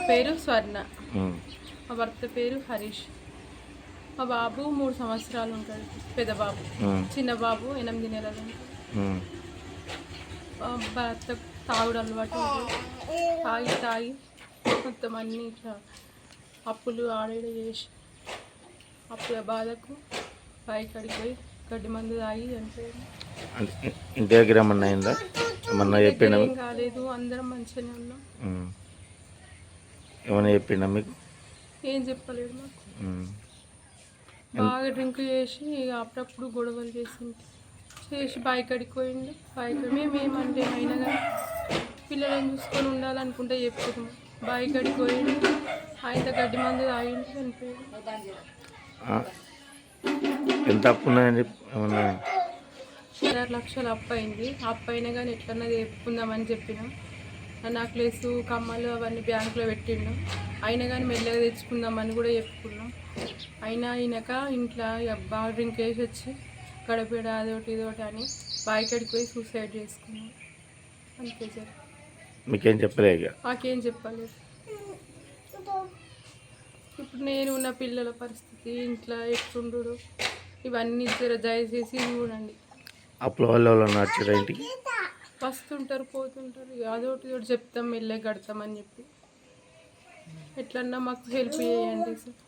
పేరు స్వర్ణ, ఉమ్, మా భర్త పేరు హరీష్. మా బాబు 3 సంవత్సరాలు ఉంటాడు, పెద్ద బాబు. ఉమ్, చిన్న బాబు 8 నెలలు ఉంటాడు. ఉమ్, మా భర్త తాగుడు అలవాటు ఉంటుంది. తాగి మొత్తం అన్నీ ఇట్లా అప్పులు ఆడేడ చేసి అప్పుల బాధకు పైకి పోయి గడ్డి మందు తాగి చనిపోయాడు. అంటే ఇంటి దగ్గర ఏమన్నా అయిందా? ఏమన్నా చెప్పిండా? ఏం కాలేదు, అందరం మంచిగానే ఉన్నాం. ఏమన్నా చెప్పిండా మీకు? ఏం చెప్పలేదు మాకు. ఉమ్, బాగా డ్రింక్ చేసి ఇక అప్పుడప్పుడు గొడవలు చేసి బైక్ అడిగిపోయిండు. మేమేమంటే అయినా కానీ పిల్లలను చూసుకొని ఉండాలనుకుంటే చెప్పుకున్నాం. బైక్ అడిగిపోయిండు, ఆయన గడ్డి మందు తాగిండు, చనిపోయాడు. ఎంత అప్పు ఉన్నాయని చెప్పి ఏమన్నా? 6 లక్షలు అప్పు అయింది. అప్పు అయినా కానీ ఎట్లన్నా చెప్పుకుందామని చెప్పినాం. నెక్లెస్ కమ్మలు అవన్నీ బ్యాంకులో పెట్టిండు. అయినా కానీ మెల్లగా తెచ్చుకుందామని కూడా చెప్పుకున్నాం. అయినా అయినాక ఇంట్లో బాగా డ్రింక్ వేసి వచ్చి గడపేడ అదొకటి ఇదొకటి అని బాయికాడికి పోయి సూసైడ్ చేసుకున్నాం. అంతే సార్. మీకేం చెప్పలే? ఇక మాకేం చెప్పలేదు. ఇప్పుడు నేను ఉన్న పిల్లల పరిస్థితి, ఇంట్లో ఎట్లుండు, ఇవన్నీ దయచేసి చూడండి. అప్పుల వల్ల నడిచారా ఇంటికి? వస్తుంటారు పోతుంటారు, అదొకటి ఇదొకటి చెప్తాం, మెల్లగా కడతామని చెప్పి. ఎట్లన్నా మాకు హెల్ప్ చేయండి సార్.